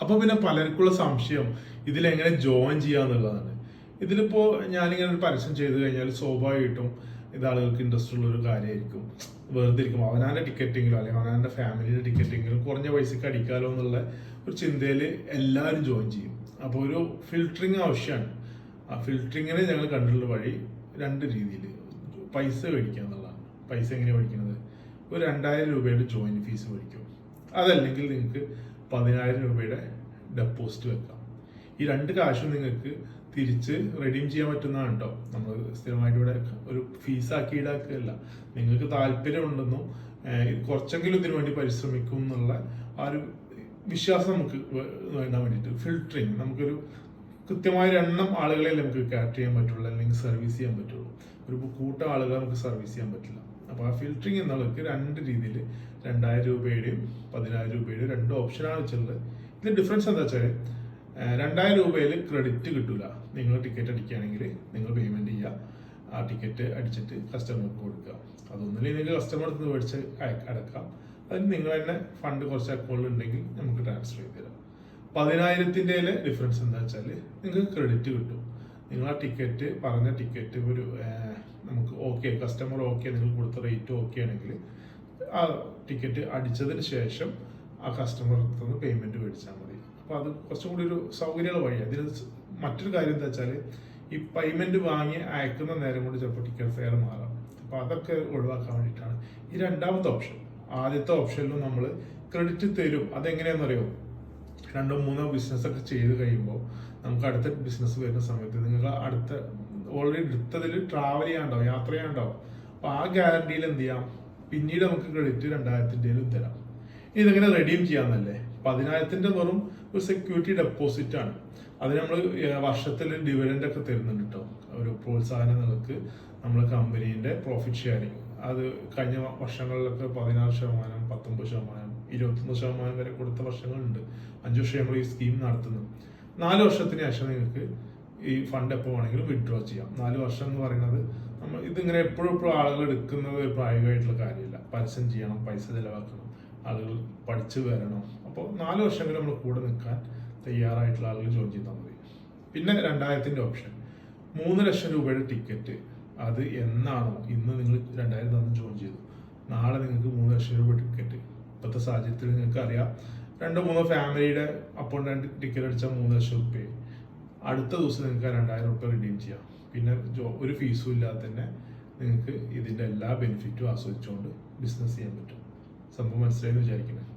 അപ്പോൾ പിന്നെ പലർക്കുള്ള സംശയം ഇതിലെങ്ങനെ ജോയിൻ ചെയ്യാന്നുള്ളതാണ്. ഇതിലിപ്പോ ഞാനിങ്ങനെ ഒരു പരസ്യം ചെയ്തു കഴിഞ്ഞാൽ സ്വാഭാവികമായിട്ടും ഇത് ആളുകൾക്ക് ഇൻട്രസ്റ്റ് ഉള്ള ഒരു കാര്യമായിരിക്കും. വെറുതെ ഇരിക്കും അവനാന്റെ ടിക്കറ്റെങ്കിലും അല്ലെങ്കിൽ അവനാന്റെ ഫാമിലിയുടെ ടിക്കറ്റെങ്കിലും കുറഞ്ഞ പൈസക്ക് അടിക്കാലോ എന്നുള്ള ഒരു ചിന്തയിൽ എല്ലാവരും ജോയിൻ ചെയ്യും. അപ്പോൾ ഒരു ഫിൽറ്ററിങ് ആവശ്യമാണ്. ആ ഫിൽറ്ററിങ്ങിന് ഞങ്ങൾ കണ്ടിട്ടുള്ള വഴി രണ്ട് രീതിയിൽ പൈസ മേടിക്കുക എന്നുള്ളതാണ്. പൈസ എങ്ങനെയാണ് മേടിക്കുന്നത്? ഒരു 2000 രൂപയുടെ ജോയിൻ ഫീസ് മേടിക്കും. അതല്ലെങ്കിൽ നിങ്ങൾക്ക് 10000 രൂപയുടെ ഡെപ്പോസിറ്റ് വെക്കാം. ഈ രണ്ട് കാശും നിങ്ങൾക്ക് തിരിച്ച് റെഡീം ചെയ്യാൻ പറ്റുന്നതാണ് കേട്ടോ. നമ്മൾ സ്ഥിരമായിട്ട് ഇവിടെ ഒരു ഫീസാക്കി ഈടാക്കുകയല്ല. നിങ്ങൾക്ക് താല്പര്യമുണ്ടെന്നും കുറച്ചെങ്കിലും ഇതിനു വേണ്ടി പരിശ്രമിക്കും എന്നുള്ള ആ ഒരു വിശ്വാസം നമുക്ക് വേണ്ടാൻ വേണ്ടിയിട്ട് ഫിൽറ്ററിങ് നമുക്കൊരു കൃത്യമായ എണ്ണം ആളുകളെ നമുക്ക് ക്യാറ്റർ ചെയ്യാൻ പറ്റുള്ളൂ, അല്ലെങ്കിൽ സർവീസ് ചെയ്യാൻ പറ്റുള്ളൂ. ഒരു കൂട്ടം ആളുകളെ നമുക്ക് സർവീസ് ചെയ്യാൻ പറ്റില്ല. അപ്പോൾ ആ ഫിൽറ്ററിങ് എന്നുള്ളത് രണ്ട് രീതിയിൽ 2000 രൂപയുടെയും 10000 രൂപയുടെയും രണ്ട് ഓപ്ഷനാണ് വെച്ചുള്ളത്. ഇതിൽ ഡിഫറൻസ് എന്താ വെച്ചാൽ 2000 രൂപയിൽ ക്രെഡിറ്റ് കിട്ടൂല. നിങ്ങൾ ടിക്കറ്റ് അടിക്കുകയാണെങ്കിൽ നിങ്ങൾ പേയ്മെന്റ് ചെയ്യുക, ആ ടിക്കറ്റ് അടിച്ചിട്ട് കസ്റ്റമർക്ക് കൊടുക്കുക. അതൊന്നുമില്ലെങ്കിൽ നിങ്ങൾക്ക് കസ്റ്റമർ അടുത്ത് മേടിച്ച് അടക്കാം. അതിന് നിങ്ങൾ തന്നെ ഫണ്ട് കുറച്ച് അക്കൗണ്ടിൽ ഉണ്ടെങ്കിൽ നമുക്ക് ട്രാൻസ്ഫർ ചെയ്ത് തരാം. 10000ന്റെ ഡിഫറൻസ് എന്താ വെച്ചാൽ നിങ്ങൾക്ക് ക്രെഡിറ്റ് കിട്ടും. നിങ്ങൾ ആ ടിക്കറ്റ് പറഞ്ഞ ടിക്കറ്റ് ഒരു നമുക്ക് ഓക്കെ കസ്റ്റമർ ഓക്കെ നിങ്ങൾ കൊടുത്ത റേറ്റ് ഓക്കെ ആണെങ്കിൽ ആ ടിക്കറ്റ് അടിച്ചതിന് ശേഷം ആ കസ്റ്റമർ അടുത്തുനിന്ന് പേയ്മെന്റ് മേടിച്ചാൽ മതി. അപ്പോൾ അത് കുറച്ചും കൂടി ഒരു സൗകര്യമുള്ള വഴിയാണ്. അതിന് മറ്റൊരു കാര്യം എന്താ വെച്ചാൽ ഈ പേയ്മെന്റ് വാങ്ങി അയക്കുന്ന നേരം കൊണ്ട് ചിലപ്പോൾ ടിക്കറ്റ് ഫെയർ മാറാം. അപ്പോൾ അതൊക്കെ ഒഴിവാക്കാൻ വേണ്ടിയിട്ടാണ് ഈ രണ്ടാമത്തെ ഓപ്ഷൻ. ആദ്യത്തെ ഓപ്ഷനിലും നമ്മൾ ക്രെഡിറ്റ് തരും. അതെങ്ങനെയാണെന്നറിയോ? 2-3 ബിസിനസ്സൊക്കെ ചെയ്ത് കഴിയുമ്പോൾ നമുക്ക് അടുത്ത ബിസിനസ് വരുന്ന സമയത്ത് നിങ്ങൾ അടുത്ത ഓൾറെഡി എടുത്തതിൽ ട്രാവൽ ചെയ്യാണ്ടാവും, യാത്ര ചെയ്യാണ്ടാവും. അപ്പോൾ ആ ഗ്യാരണ്ടിയിൽ എന്ത് ചെയ്യാം, പിന്നീട് നമുക്ക് ക്രെഡിറ്റ് 2000ന്റെ തരാം. ഇതെങ്ങനെ റെഡീം ചെയ്യാന്നല്ലേ? 10000ന്റെ വെറും ഒരു സെക്യൂരിറ്റി ഡെപ്പോസിറ്റ് ആണ്. അത് നമ്മൾ വർഷത്തിൽ ഡിവിഡൻഡ് ഒക്കെ തരുന്നുണ്ട് കേട്ടോ. ഒരു പ്രോത്സാഹന നിലക്ക് നമ്മൾ കമ്പനീന്റെ പ്രോഫിറ്റ് ഷെയറിങ് അത് കഴിഞ്ഞ വർഷങ്ങളിലൊക്കെ 16%, 19%, 21% വരെ കൊടുത്ത വർഷങ്ങളുണ്ട്. 5 വർഷം നമ്മൾ ഈ സ്കീം നടത്തുന്നു. 4 വർഷത്തിന് ശേഷം നിങ്ങൾക്ക് ഈ ഫണ്ട് എപ്പോൾ വേണമെങ്കിലും വിഡ്രോ ചെയ്യാം. 4 വർഷം എന്ന് പറയുന്നത് നമ്മൾ ഇതിങ്ങനെ എപ്പോഴും ആളുകൾ എടുക്കുന്നത് പ്രായോഗികമായിട്ടുള്ള കാര്യമില്ല. പരസ്യം ചെയ്യണം, പൈസ ചെലവാക്കണം, ആളുകൾ പഠിച്ചു വരണം. അപ്പോൾ 4 വർഷമെങ്കിലും നമ്മൾ കൂടെ നിൽക്കാൻ തയ്യാറായിട്ടുള്ള ആളുകൾ ജോയിൻ ചെയ്താൽ മതി. പിന്നെ 2000ന്റെ ഓപ്ഷൻ 3 ലക്ഷം രൂപയുടെ ടിക്കറ്റ്. അത് എന്നാണോ ഇന്ന് നിങ്ങൾ 2000 തന്ന് ജോയിൻ ചെയ്തു, നാളെ നിങ്ങൾക്ക് 3 ലക്ഷം രൂപ ടിക്കറ്റ്. ഇപ്പോഴത്തെ സാഹചര്യത്തിൽ നിങ്ങൾക്ക് അറിയാം 2-3 ഫാമിലിയുടെ അപ്പോയിൻമെന്റ് ടിക്കറ്റ് അടിച്ചാൽ 3 ലക്ഷം രൂപ. അടുത്ത ദിവസം നിങ്ങൾക്ക് 2000 രൂപ റിഡീം ചെയ്യാം. പിന്നെ ഒരു ഫീസും ഇല്ലാതെ തന്നെ നിങ്ങൾക്ക് ഇതിന്റെ എല്ലാ ബെനിഫിറ്റും ആസ്വദിച്ചുകൊണ്ട് ബിസിനസ് ചെയ്യാൻ പറ്റും. സംഭവം മനസ്സിലായെന്ന് വിചാരിക്കുന്നത്.